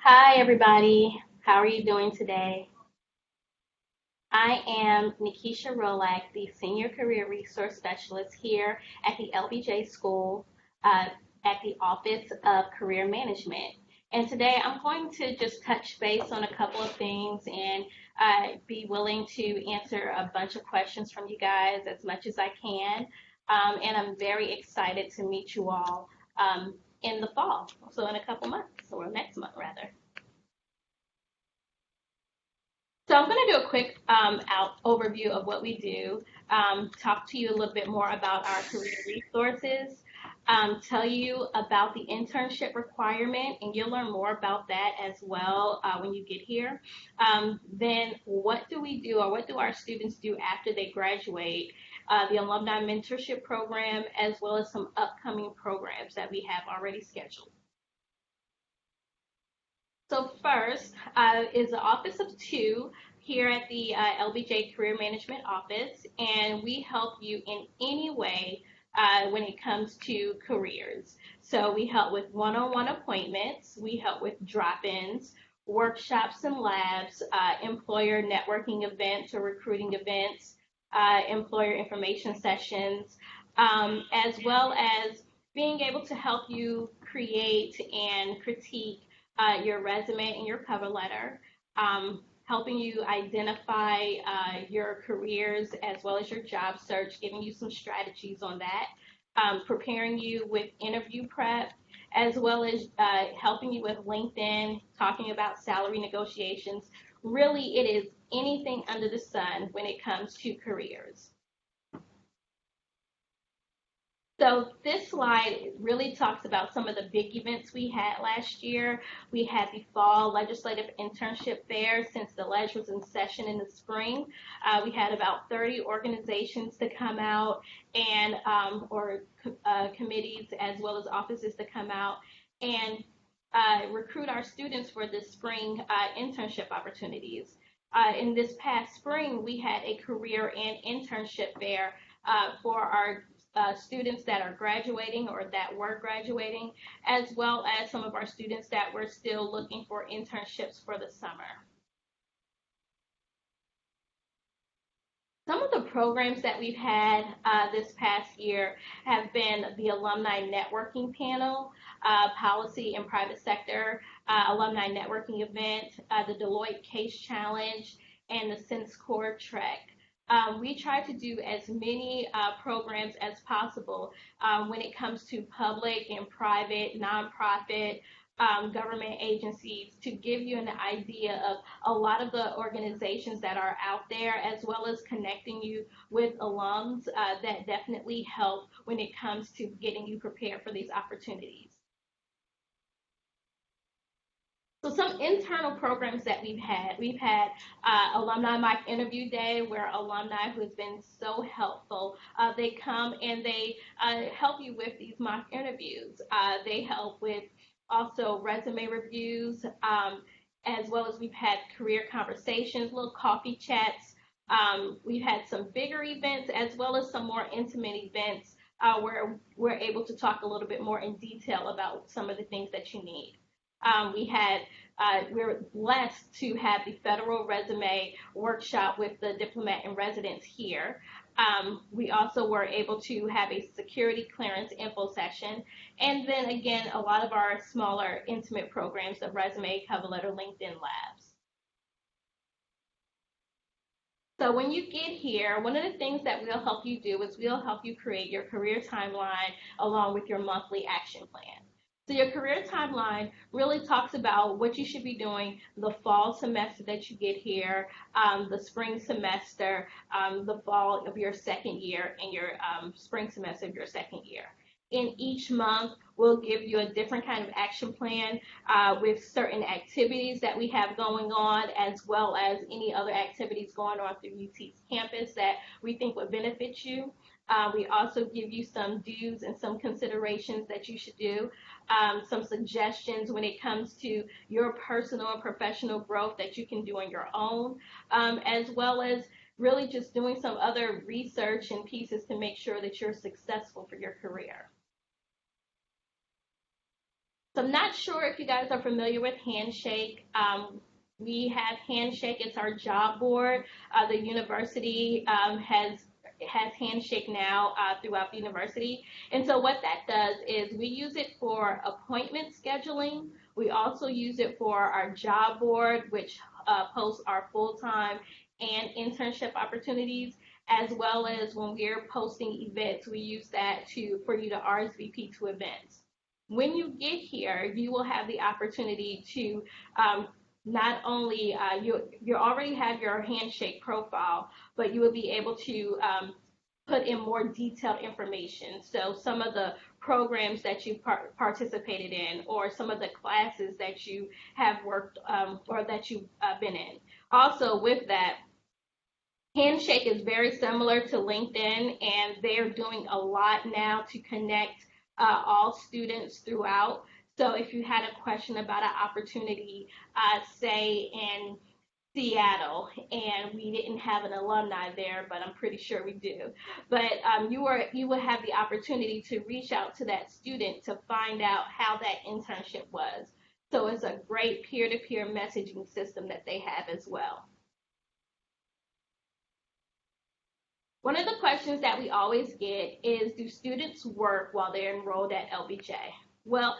Hi, everybody. How are you doing today? I am Nikesha Rollack, the Senior Career Resource Specialist here at the LBJ School uh, at the Office of Career Management. And today I'm going to just touch base on a couple of things and be willing to answer a bunch of questions from you guys as much as I can. And I'm very excited to meet you all in the fall, so in a couple months, or next month rather. So I'm going to do a quick out overview of what we do, talk to you a little bit more about our career resources, tell you about the internship requirement, and you'll learn more about that as well when you get here. Then what do we do, or what do our students do after they graduate? The Alumni Mentorship Program, as well as some upcoming programs that we have already scheduled. So first is the Office of Two here at the LBJ Career Management Office, and we help you in any way when it comes to careers. So we help with one-on-one appointments, we help with drop-ins, workshops and labs, employer networking events or recruiting events, employer information sessions, as well as being able to help you create and critique your resume and your cover letter, helping you identify your careers as well as your job search, giving you some strategies on that, preparing you with interview prep, as well as helping you with LinkedIn, talking about salary negotiations. Really, it is anything under the sun when it comes to careers. So this slide really talks about some of the big events we had last year. We had the fall legislative internship fair since the ledge was in session in the spring. We had about 30 organizations to come out and or committees as well as offices to come out and recruit our students for the spring internship opportunities. In this past spring, we had a career and internship fair for our students that are graduating or that were graduating, as well as some of our students that were still looking for internships for the summer. Some of the programs that we've had this past year have been the Alumni Networking Panel, Policy and Private Sector Alumni Networking Event, the Deloitte Case Challenge, and the SenseCore Trek. We try to do as many programs as possible when it comes to public and private, nonprofit, government agencies to give you an idea of a lot of the organizations that are out there, as well as connecting you with alums that definitely help when it comes to getting you prepared for these opportunities. So some internal programs that we've had alumni mock interview day where alumni who has been so helpful, they come and they help you with these mock interviews. They help with also resume reviews, as well as we've had career conversations, little coffee chats. We've had some bigger events as well as some more intimate events where we're able to talk a little bit more in detail about some of the things that you need. We're blessed to have the federal resume workshop with the diplomat in residence here. We also were able to have a security clearance info session. And then again, a lot of our smaller intimate programs, the resume, cover letter, LinkedIn labs. So when you get here, one of the things that we'll help you do is we'll help you create your career timeline along with your monthly action plan. So your career timeline really talks about what you should be doing the fall semester that you get here, the spring semester, the fall of your second year, and your spring semester of your second year. In each month, we'll give you a different kind of action plan with certain activities that we have going on, as well as any other activities going on through UT's campus that we think would benefit you. We also give you some do's and some considerations that you should do, some suggestions when it comes to your personal and professional growth that you can do on your own, as well as really just doing some other research and pieces to make sure that you're successful for your career. So I'm not sure if you guys are familiar with Handshake. We have Handshake. It's our job board. The university has Handshake now throughout the university. And so what that does is we use it for appointment scheduling. We also use it for our job board, which posts our full-time and internship opportunities, as well as when we're posting events, we use that for you to RSVP to events. When you get here, you will have the opportunity to not only you already have your Handshake profile, but you will be able to put in more detailed information. So some of the programs that you participated in, or some of the classes that you have worked or that you've been in. Also, with that, Handshake is very similar to LinkedIn, and they're doing a lot now to connect all students throughout. So if you had a question about an opportunity, say in Seattle, and we didn't have an alumni there, but I'm pretty sure we do. But you will have the opportunity to reach out to that student to find out how that internship was. So it's a great peer-to-peer messaging system that they have as well. One of the questions that we always get is, do students work while they're enrolled at LBJ? Well,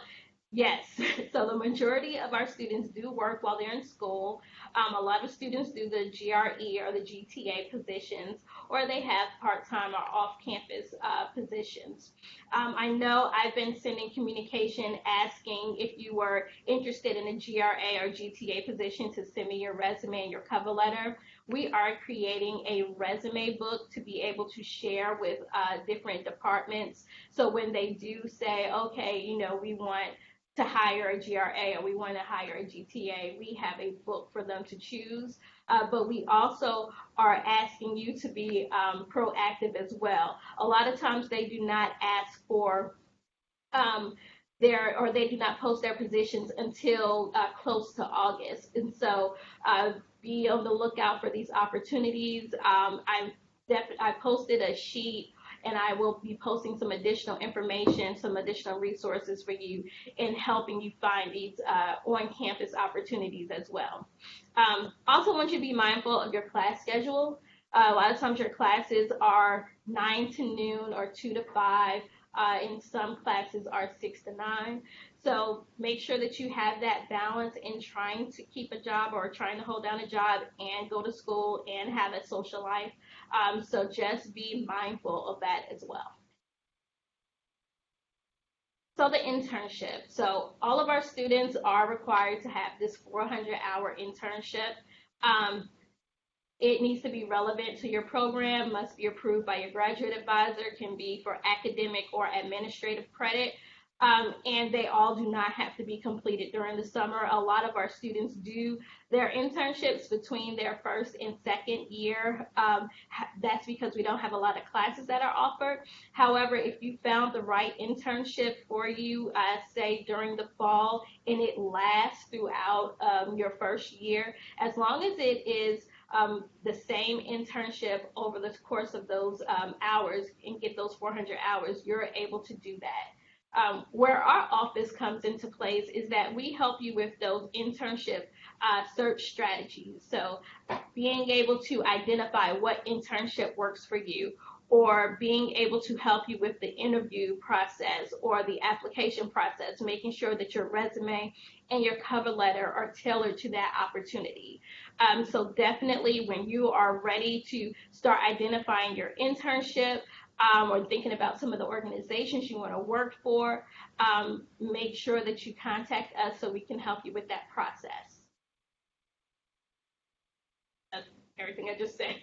yes. So the majority of our students do work while they're in school. A lot of students do the GRE or the GTA positions, or they have part-time or off-campus positions. I know I've been sending communication asking if you were interested in a GRA or GTA position to send me your resume and your cover letter. We are creating a resume book to be able to share with different departments. So when they do say, okay, we want to hire a GRA or we want to hire a GTA, we have a book for them to choose. But we also are asking you to be proactive as well. A lot of times they do not ask for they do not post their positions until close to August. And so be on the lookout for these opportunities. I posted a sheet, and I will be posting some additional information, some additional resources for you in helping you find these on-campus opportunities as well. Also want you to be mindful of your class schedule. A lot of times your classes are 9 to noon or 2 to 5. And some classes are 6 to 9. So make sure that you have that balance in trying to keep a job or trying to hold down a job and go to school and have a social life. So just be mindful of that as well. So the internship. So all of our students are required to have this 400-hour internship. It needs to be relevant to your program, must be approved by your graduate advisor, can be for academic or administrative credit, and they all do not have to be completed during the summer. A lot of our students do their internships between their first and second year. That's because we don't have a lot of classes that are offered. However, if you found the right internship for you, say during the fall, and it lasts throughout your first year, as long as it is the same internship over the course of those hours and get those 400 hours, you're able to do that. Where our office comes into place is that we help you with those internship search strategies. So being able to identify what internship works for you, or being able to help you with the interview process or the application process, making sure that your resume and your cover letter are tailored to that opportunity. So definitely when you are ready to start identifying your internship, or thinking about some of the organizations you want to work for, make sure that you contact us so we can help you with that process. That's everything I just said.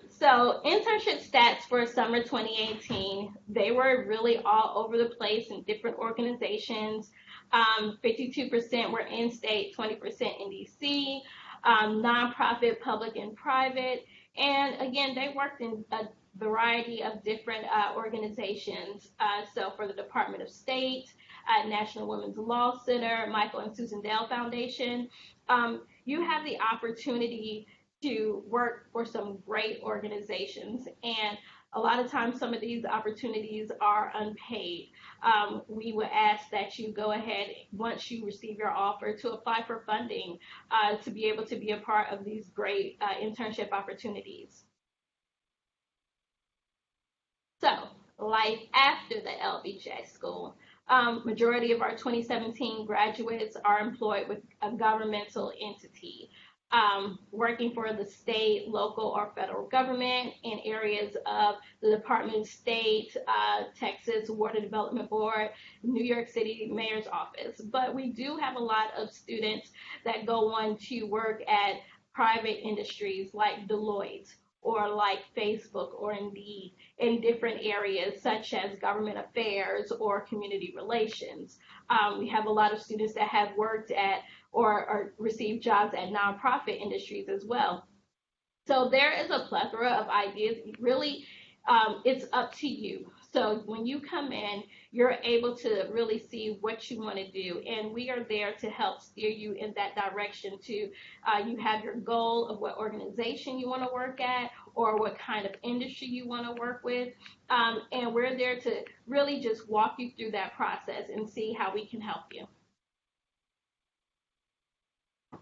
So internship stats for summer 2018, they were really all over the place in different organizations. 52% were in-state, 20% in DC, nonprofit, public, and private. And again, they worked in a variety of different organizations. So for the Department of State, National Women's Law Center, Michael and Susan Dale Foundation, you have the opportunity to work for some great organizations. And A lot of times, some of these opportunities are unpaid. We would ask that you go ahead, once you receive your offer, to apply for funding to be able to be a part of these great internship opportunities. So, life after the LBJ school. Majority of our 2017 graduates are employed with a governmental entity, working for the state, local, or federal government in areas of the Department of State, Texas Water Development Board, New York City Mayor's Office. But we do have a lot of students that go on to work at private industries like Deloitte or like Facebook or Indeed in different areas such as government affairs or community relations. We have a lot of students that have worked at or received jobs at nonprofit industries as well. So there is a plethora of ideas. Really, it's up to you. So when you come in, you're able to really see what you want to do, and we are there to help steer you in that direction. You have your goal of what organization you want to work at or what kind of industry you want to work with, and we're there to really just walk you through that process and see how we can help you.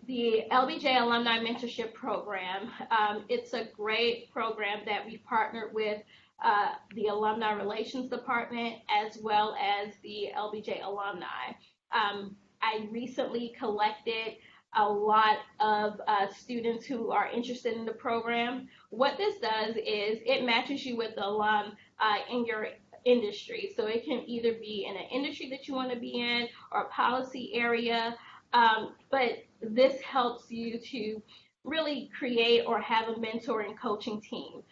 The LBJ Alumni Mentorship Program. It's a great program that we partnered with the Alumni Relations Department as well as the LBJ alumni. I recently collected a lot of students who are interested in the program. What this does is it matches you with the alum in your industry. So it can either be in an industry that you want to be in or a policy area. But this helps you to really create or have a mentor and coaching team.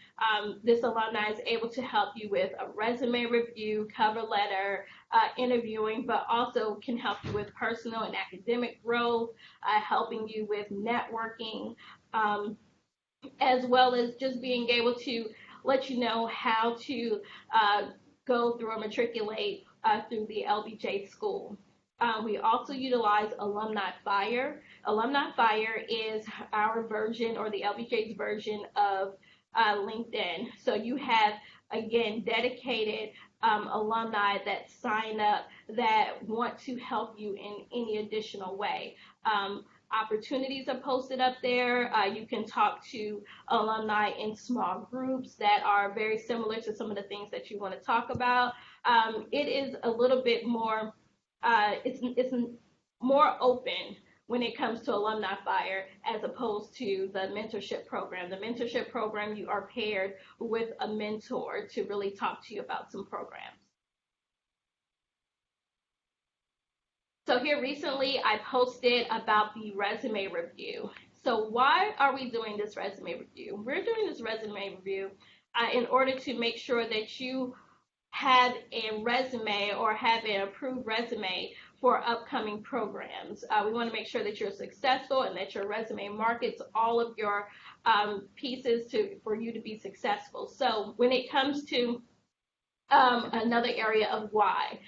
This alumni is able to help you with a resume review, cover letter, interviewing, but also can help you with personal and academic growth, helping you with networking, as well as just being able to let you know how to go through or matriculate through the LBJ school. We also utilize Alumni Fire. Alumni Fire is our version or the LBJ's version of LinkedIn. So you have, again, dedicated alumni that sign up that want to help you in any additional way. Opportunities are posted up there. You can talk to alumni in small groups that are very similar to some of the things that you want to talk about. It is a little bit more it's more open when it comes to Alumni Fire as opposed to the mentorship program. The mentorship program, you are paired with a mentor to really talk to you about some programs. So here recently I posted about the resume review. So why are we doing this resume review? We're doing this resume review in order to make sure that you have a resume or have an approved resume for upcoming programs. We want to make sure that you're successful and that your resume markets all of your pieces for you to be successful. So when it comes to another area of why,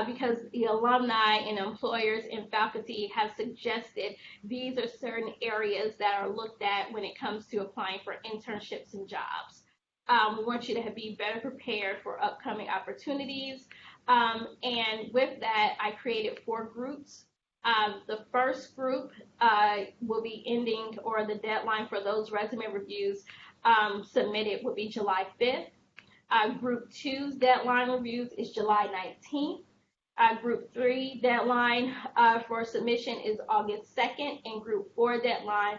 because the alumni and employers and faculty have suggested these are certain areas that are looked at when it comes to applying for internships and jobs. We want you to be better prepared for upcoming opportunities. And with that, I created 4 groups. The first group will be ending, or the deadline for those resume reviews submitted will be July 5th. Group 2's deadline reviews is July 19th. Group 3 deadline for submission is August 2nd, and Group 4 deadline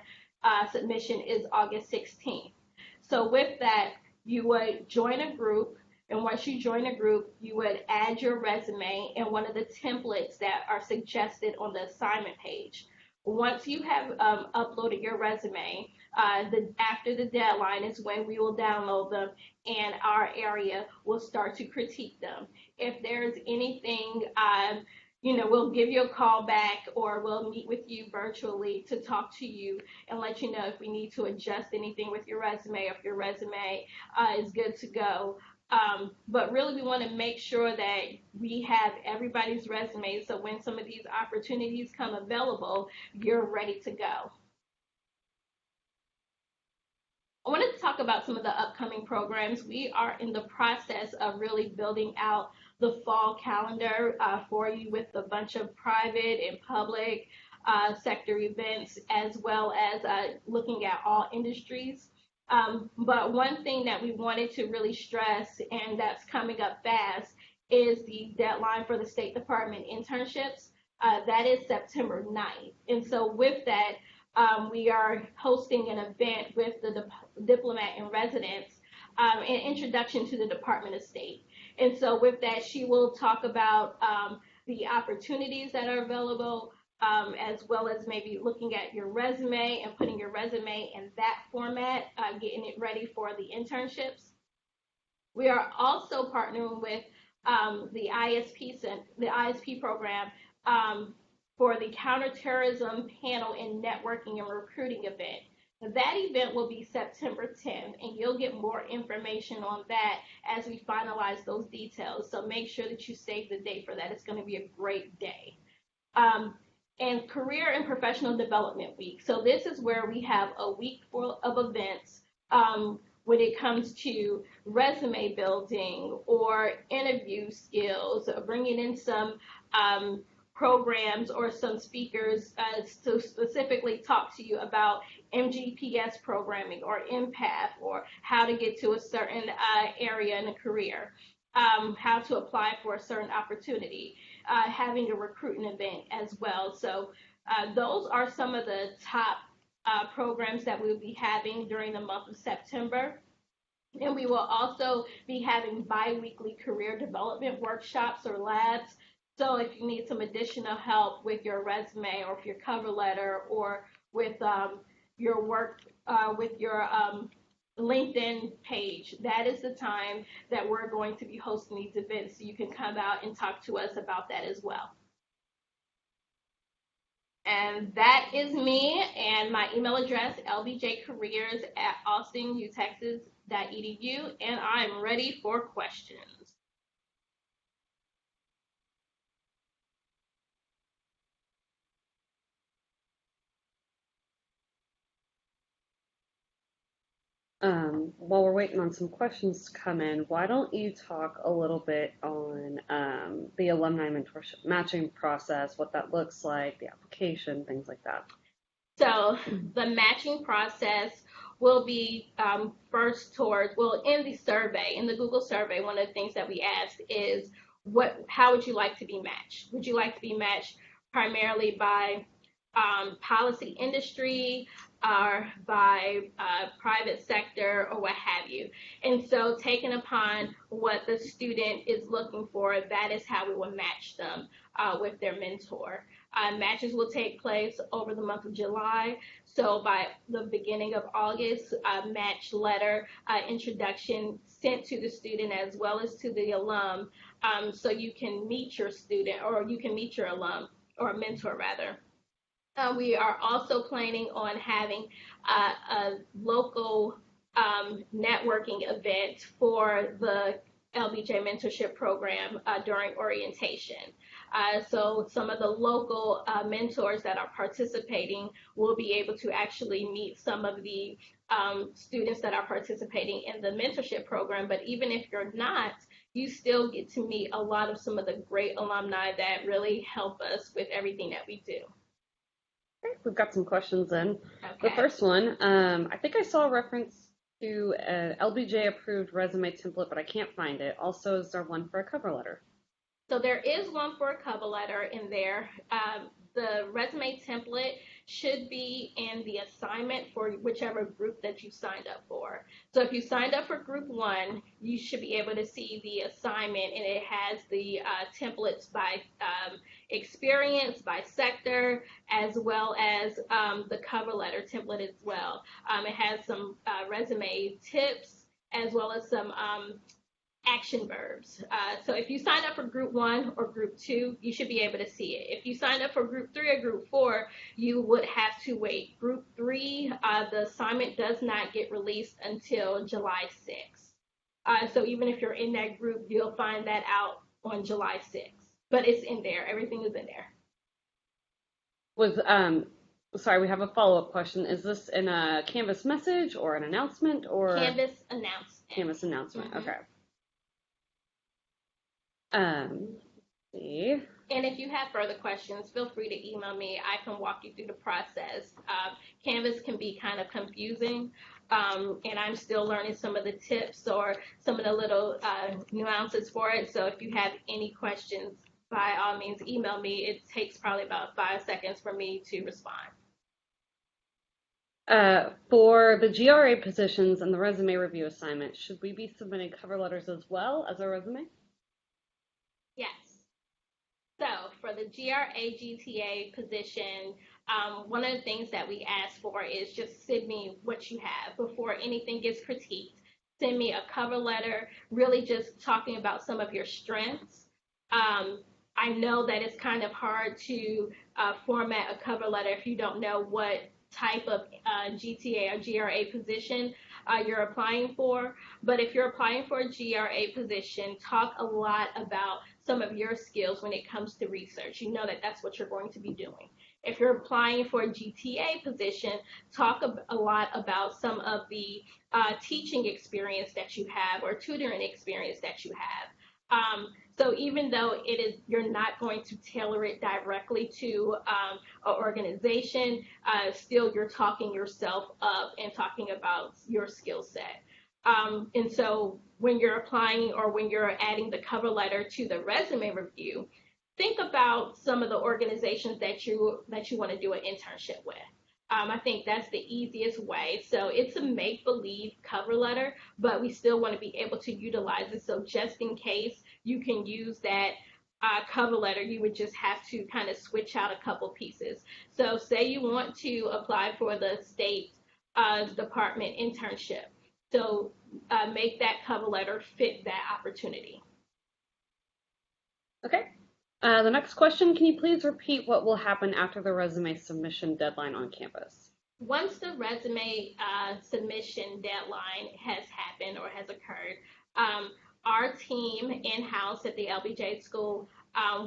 submission is August 16th. So with that, you would join a group, and once you join a group, you would add your resume in one of the templates that are suggested on the assignment page. Once you have uploaded your resume, after the deadline is when we will download them, and our area will start to critique them. If there's anything, we'll give you a call back, or we'll meet with you virtually to talk to you and let you know if we need to adjust anything with your resume, if your resume is good to go. But really, we want to make sure that we have everybody's resume, so when some of these opportunities come available, you're ready to go. I wanted to talk about some of the upcoming programs. We are in the process of really building out the fall calendar for you with a bunch of private and public sector events, as well as looking at all industries. But one thing that we wanted to really stress, and that's coming up fast, is the deadline for the State Department internships. That is September 9th. And so with that, we are hosting an event with the diplomat in residence, an introduction to the Department of State. And so with that, she will talk about the opportunities that are available, as well as maybe looking at your resume and putting your resume in that format, getting it ready for the internships. We are also partnering with the ISP program for the counterterrorism panel and networking and recruiting event. That event will be September 10th, and you'll get more information on that as we finalize those details. So make sure that you save the date for that. It's going to be a great day. And Career and Professional Development Week. So this is where we have a week full of events when it comes to resume building or interview skills, bringing in some programs or some speakers to specifically talk to you about MGPS programming or empath, or how to get to a certain area in a career, how to apply for a certain opportunity, having a recruiting event as well. So those are some of the top programs that we'll be having during the month of September. And we will also be having bi-weekly career development workshops or labs. So if you need some additional help with your resume or with your cover letter or with your work, with your LinkedIn page, that is the time that we're going to be hosting these events. So you can come out and talk to us about that as well. And that is me, and my email address, lbjcareers@austinutexas.edu, and I'm ready for questions. While we're waiting on some questions to come in, why don't you talk a little bit on the alumni mentorship matching process, what that looks like, the application, things like that. So the matching process will be first towards, well, in the survey, in the Google survey, one of the things that we asked is, how would you like to be matched? Would you like to be matched primarily by policy industry or by private sector or what have you? And so taking upon what the student is looking for, that is how we will match them with their mentor. Matches will take place over the month of July. So by the beginning of August, match letter introduction sent to the student as well as to the alum, so you can meet your student, or you can meet your alum or mentor rather. We are also planning on having a local networking event for the LBJ Mentorship Program during orientation. So some of the local mentors that are participating will be able to actually meet some of the students that are participating in the mentorship program. But even if you're not, you still get to meet a lot of some of the great alumni that really help us with everything that we do. Okay, we've got some questions in. Okay. The first one, I think I saw a reference to an LBJ approved resume template, but I can't find it. Also, is there one for a cover letter? So there is one for a cover letter in there. The resume template should be in the assignment for whichever group that you signed up for. So if you signed up for group 1, you should be able to see the assignment, and it has the templates by experience, by sector, as well as the cover letter template as well. It has some resume tips as well as some action verbs. So if you sign up for group 1 or group 2, you should be able to see it. If you signed up for group 3 or group 4, you would have to wait. Group 3, the assignment does not get released until July 6th. So even if you're in that group, you'll find that out on July 6th. But it's in there. Everything is in there. Was Sorry, we have a follow-up question. Is this in a Canvas message or an announcement or Canvas announcement. Canvas announcement? Hmm. Okay. Let's see. And if you have further questions, feel free to email me. I can walk you through the process. Canvas can be kind of confusing, and I'm still learning some of the tips or some of the little nuances for it. So if you have any questions, by all means, email me. It takes probably about 5 seconds for me to respond. For the GRA positions and the resume review assignment, should we be submitting cover letters as well as our resume? Yes. So for the GRA GTA position, one of the things that we ask for is just send me what you have before anything gets critiqued. Send me a cover letter, really just talking about some of your strengths. I know that it's kind of hard to format a cover letter if you don't know what type of GTA or GRA position you're applying for. But if you're applying for a GRA position, talk a lot about some of your skills when it comes to research. You know that that's what you're going to be doing. If you're applying for a GTA position, talk a lot about some of the teaching experience that you have or tutoring experience that you have. So even though it is, you're not going to tailor it directly to an organization, still you're talking yourself up and talking about your skill set. And so when you're applying or when you're adding the cover letter to the resume review, think about some of the organizations that you want to do an internship with. I think that's the easiest way. So it's a make believe cover letter, but we still want to be able to utilize it. So just in case you can use that cover letter, you would just have to kind of switch out a couple pieces. So say you want to apply for the state department internship. So make that cover letter fit that opportunity. Okay. The next question, can you please repeat what will happen after the resume submission deadline on campus? Once the resume submission deadline has happened or has occurred, our team in-house at the LBJ school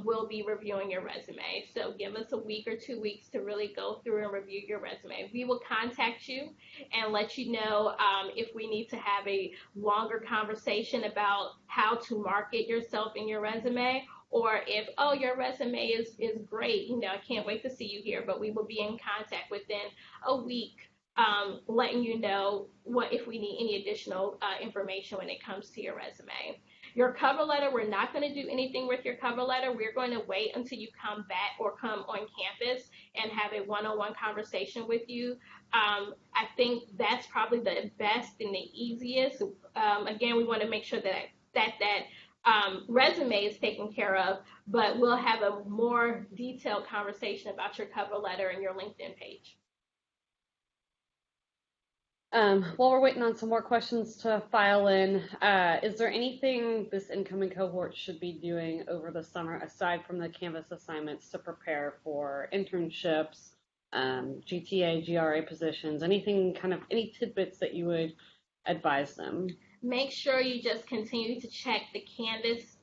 will be reviewing your resume. So give us a week or 2 weeks to really go through and review your resume. We will contact you and let you know if we need to have a longer conversation about how to market yourself in your resume, or if, oh, your resume is great, I can't wait to see you here. But we will be in contact within a week, letting you know what if we need any additional information when it comes to your resume. Your cover letter, we're not going to do anything with your cover letter. We're going to wait until you come back or come on campus and have a one-on-one conversation with you. I think that's probably the best and the easiest. Again, we want to make sure that resume is taken care of, but we'll have a more detailed conversation about your cover letter and your LinkedIn page. While we're waiting on some more questions to file in, is there anything this incoming cohort should be doing over the summer aside from the Canvas assignments to prepare for internships, GTA, GRA positions, anything any tidbits that you would advise them? Make sure you just continue to check the Canvas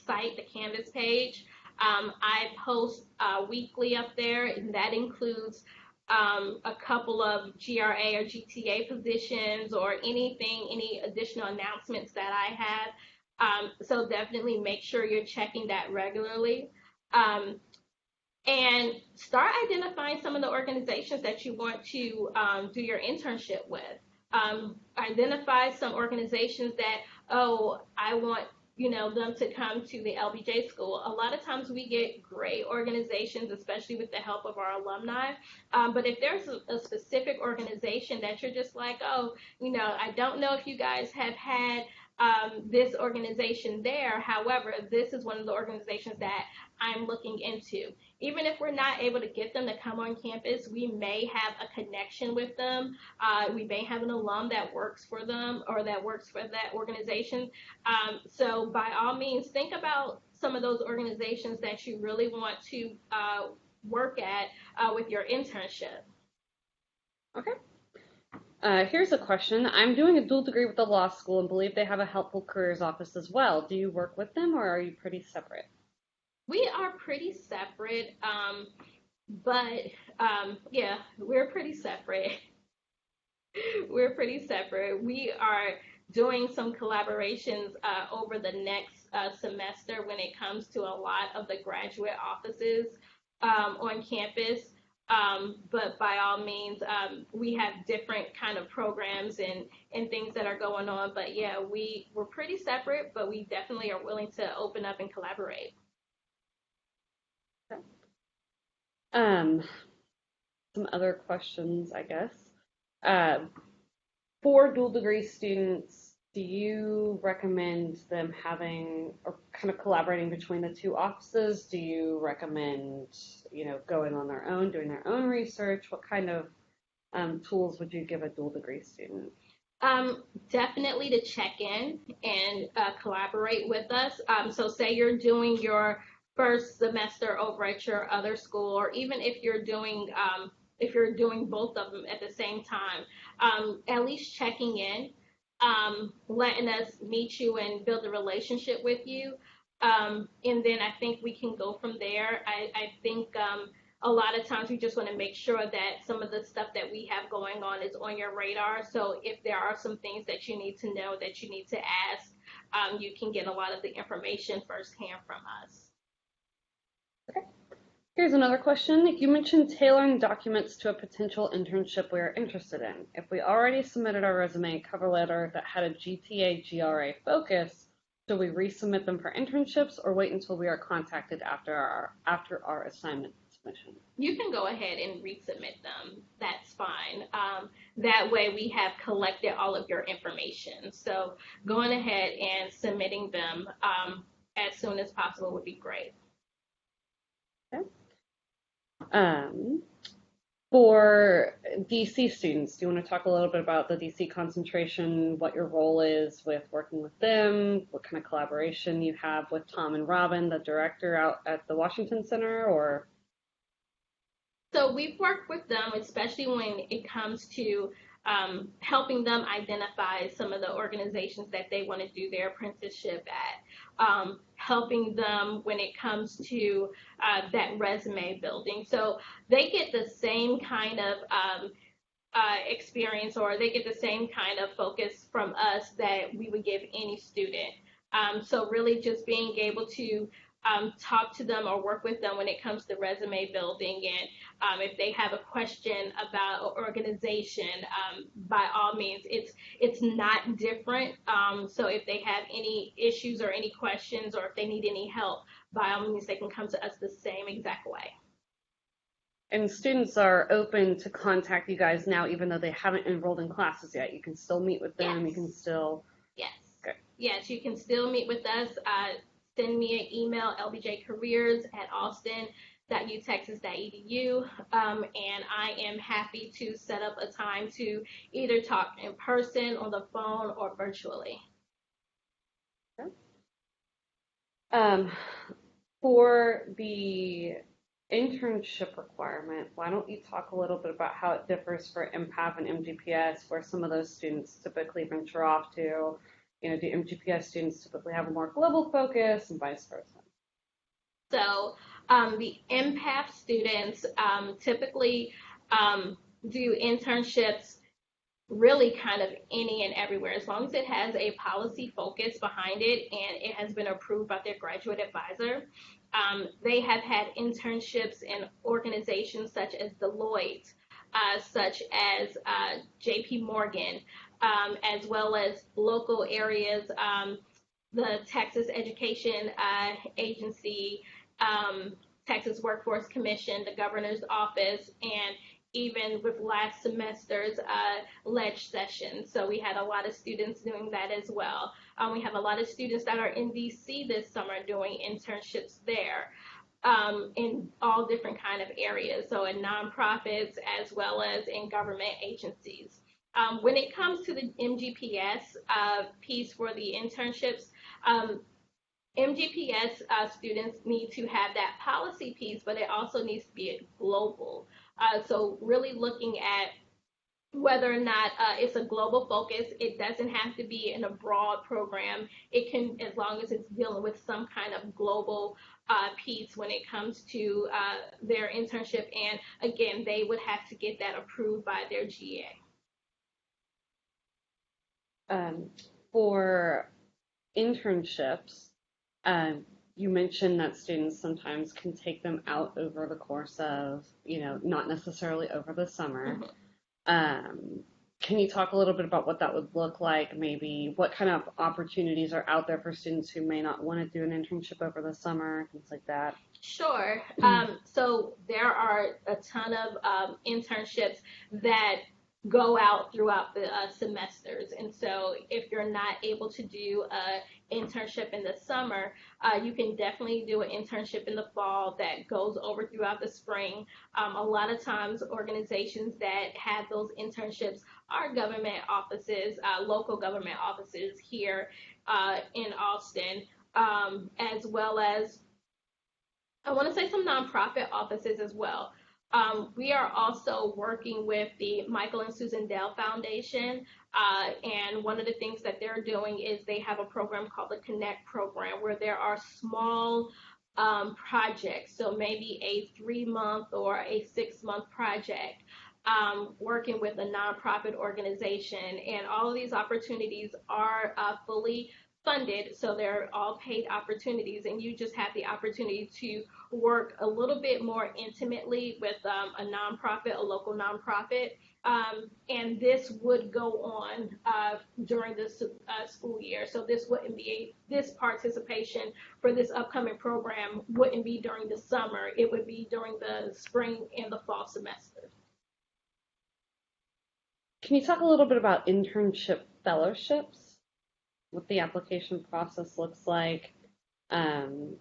site, the Canvas page. I post weekly up there, and that includes a couple of GRA or GTA positions or any additional announcements that I have. So definitely make sure you're checking that regularly. And start identifying some of the organizations that you want to do your internship with. Identify some organizations that, oh, I want them to come to the LBJ school. A lot of times we get great organizations, especially with the help of our alumni. But if there's a specific organization that you're just like, oh, I don't know if you guys have had this organization there. However, this is one of the organizations that I'm looking into. Even if we're not able to get them to come on campus, we may have a connection with them. We may have an alum that works for them or that works for that organization. So by all means, think about some of those organizations that you really want to work at with your internship. Okay. Here's a question. I'm doing a dual degree with the law school and believe they have a helpful careers office as well. Do you work with them or are you pretty separate? We are pretty separate. But yeah, we're pretty separate. We're pretty separate. We are doing some collaborations over the next semester when it comes to a lot of the graduate offices on campus. But by all means, we have different kind of programs and things that are going on. But yeah, we're pretty separate, but we definitely are willing to open up and collaborate. Um, some other questions, I guess. Uh, for dual degree students, do you recommend them having or kind of collaborating between the two offices? Do you recommend, going on their own, doing their own research? What kind of tools would you give a dual degree student? Definitely to check in and collaborate with us. So, say you're doing your first semester over at your other school, or even if you're doing both of them at the same time, at least checking in, letting us meet you and build a relationship with you. And then I think we can go from there. I think a lot of times we just want to make sure that some of the stuff that we have going on is on your radar. So if there are some things that you need to know, that you need to ask, you can get a lot of the information firsthand from us. Okay. Here's another question. You mentioned tailoring documents to a potential internship we are interested in. If we already submitted our resume and cover letter that had a GTA GRA focus, should we resubmit them for internships or wait until we are contacted after our assignment submission? You can go ahead and resubmit them. That's fine. That way we have collected all of your information. So going ahead and submitting them as soon as possible would be great. Okay. Um, for DC students, do you want to talk a little bit about the DC concentration, what your role is with working with them, what kind of collaboration you have with Tom and Robin, the director out at the Washington Center, or? So we've worked with them, especially when it comes to helping them identify some of the organizations that they want to do their apprenticeship at, helping them when it comes to that resume building. So they get the same kind of experience, or they get the same kind of focus from us that we would give any student. So really just being able to talk to them or work with them when it comes to resume building, and if they have a question about an organization, by all means, it's not different. So if they have any issues or any questions, or if they need any help, by all means, they can come to us the same exact way. And students are open to contact you guys now, even though they haven't enrolled in classes yet. You can still meet with them. You Yes. can still. Yes. Okay. Yes, you can still meet with us. Send me an email, lbjcareers@austin.utexas.edu, and I am happy to set up a time to either talk in person, on the phone, or virtually. Okay. Um, for the internship requirement, why don't you talk a little bit about how it differs for MPAV and MGPS, where some of those students typically venture off to? Do MGPS students typically have a more global focus and vice versa? So the MPAF students typically do internships really kind of any and everywhere, as long as it has a policy focus behind it and it has been approved by their graduate advisor. They have had internships in organizations such as Deloitte, such as JP Morgan, as well as local areas, the Texas Education Agency, Texas Workforce Commission, the Governor's Office, and even with last semester's ledge session. So we had a lot of students doing that as well. We have a lot of students that are in DC this summer doing internships there, in all different kind of areas. So in nonprofits as well as in government agencies. When it comes to the MGPS piece for the internships, MGPS students need to have that policy piece, but it also needs to be global. So really looking at whether or not it's a global focus. It doesn't have to be in a broad program. It can, as long as it's dealing with some kind of global piece when it comes to their internship. And again, they would have to get that approved by their Um, for internships, you mentioned that students sometimes can take them out over the course of, not necessarily over the summer. GA. Can you talk a little bit about what that would look like? Maybe what kind of opportunities are out there for students who may not want to do an internship over the summer, things like that? Sure. So there are a ton of internships that go out throughout the semesters. And so if you're not able to do a internship in the summer, you can definitely do an internship in the fall that goes over throughout the spring. A lot of times organizations that have those internships are government offices, local government offices here in Austin, as well as I want to say some nonprofit offices as well. We are also working with the Michael and Susan Dell Foundation, and one of the things that they're doing is they have a program called the Connect program where there are small projects, so maybe a 3 month or a 6 month project. Working with a nonprofit organization, and all of these opportunities are fully funded, so they're all paid opportunities, and you just have the opportunity to work a little bit more intimately with a nonprofit, a local nonprofit, and this would go on during this school year. So this wouldn't be this participation for this upcoming program wouldn't be during the summer. It would be during the spring and the fall semester. Can you talk a little bit about internship fellowships? What the application process looks like? Um,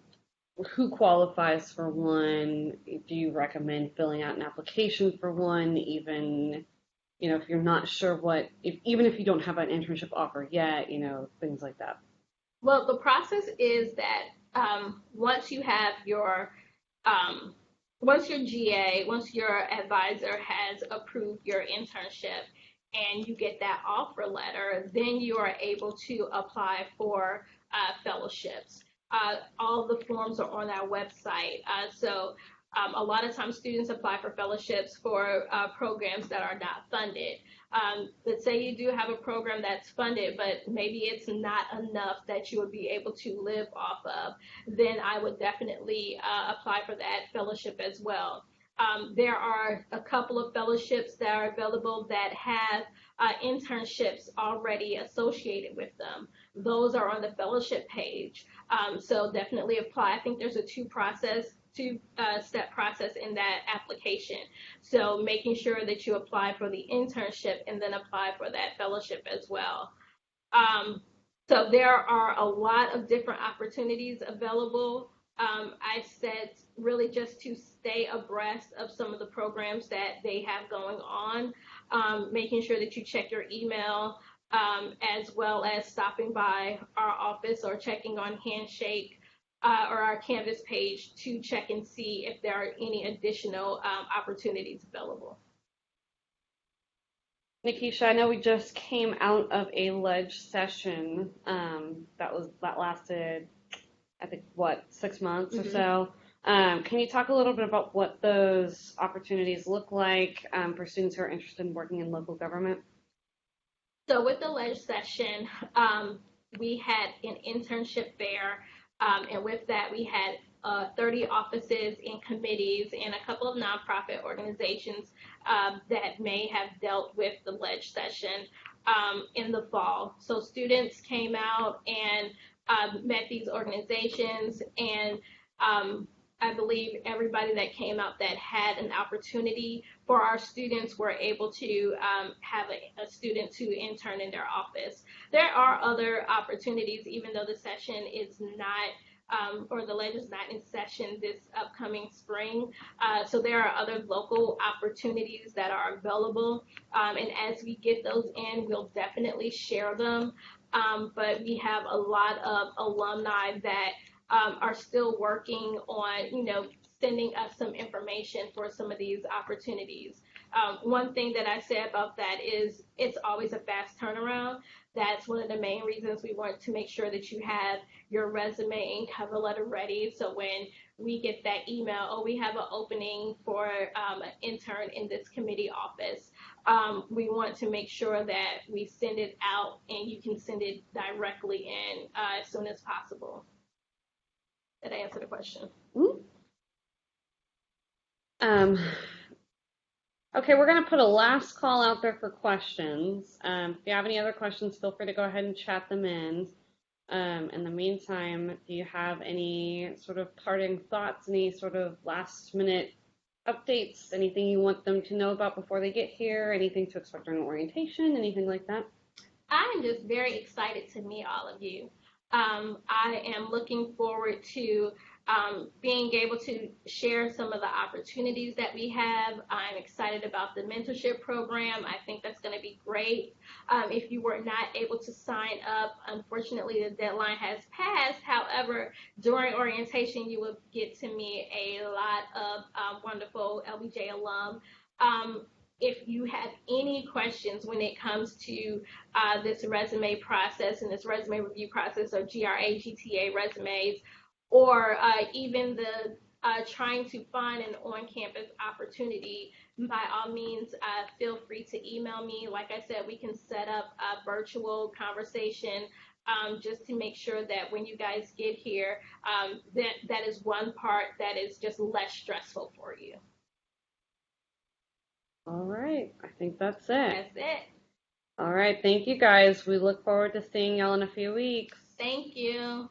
who qualifies for one? Do you recommend filling out an application for one, even if you're not sure even if you don't have an internship offer yet, things like that? Well, the process is that once you have um, once your GA, once your advisor has approved your internship and you get that offer letter, then you are able to apply for fellowships. All the forms are on our website. A lot of times students apply for fellowships for programs that are not funded. Let's say you do have a program that's funded, but maybe it's not enough that you would be able to live off of, then I would definitely apply for that fellowship as well. There are a couple of fellowships that are available that have internships already associated with them. Those are on the fellowship page. So definitely apply. I think there's a two-step process in that application. So making sure that you apply for the internship and then apply for that fellowship as well. So there are a lot of different opportunities available. I said really just to stay abreast of some of the programs that they have going on, making sure that you check your email, as well as stopping by our office or checking on Handshake or our Canvas page to check and see if there are any additional opportunities available. Nikesha, I know we just came out of a ledge session that lasted, I think, 6 months or so. Can you talk a little bit about what those opportunities look like for students who are interested in working in local government? So with the ledge session, we had an internship fair, and with that we had 30 offices and committees and a couple of nonprofit organizations that may have dealt with the ledge session in the fall. So students came out and met these organizations, and I believe everybody that came out that had an opportunity for our students were able to have a student to intern in their office. There are other opportunities, even though the session is not, or the ledge is not in session this upcoming spring. So there are other local opportunities that are available. And as we get those in, we'll definitely share them. But we have a lot of alumni that are still working on, sending us some information for some of these opportunities. One thing that I say about that is it's always a fast turnaround. That's one of the main reasons we want to make sure that you have your resume and cover letter ready. So when we get that email, oh, we have an opening for an intern in this committee office, we want to make sure that we send it out and you can send it directly in as soon as possible. Did I answer the question? Okay, we're going to put a last call out there for questions. If you have any other questions, feel free to go ahead and chat them in. In the meantime, do you have any sort of parting thoughts, any sort of last minute updates, anything you want them to know about before they get here, anything to expect during orientation, anything like that? I'm just very excited to meet all of you. I am looking forward to being able to share some of the opportunities that we have. I'm excited about the mentorship program. I think that's going to be great. If you were not able to sign up, unfortunately, the deadline has passed. However, during orientation, you will get to meet a lot of wonderful LBJ alum. If you have any questions when it comes to this resume process and this resume review process of GRA, GTA resumes, or even the trying to find an on-campus opportunity, by all means, feel free to email me. Like I said, we can set up a virtual conversation just to make sure that when you guys get here, that is one part that is just less stressful for you. All right, I think that's it. That's it. All right, thank you guys. We look forward to seeing y'all in a few weeks. Thank you.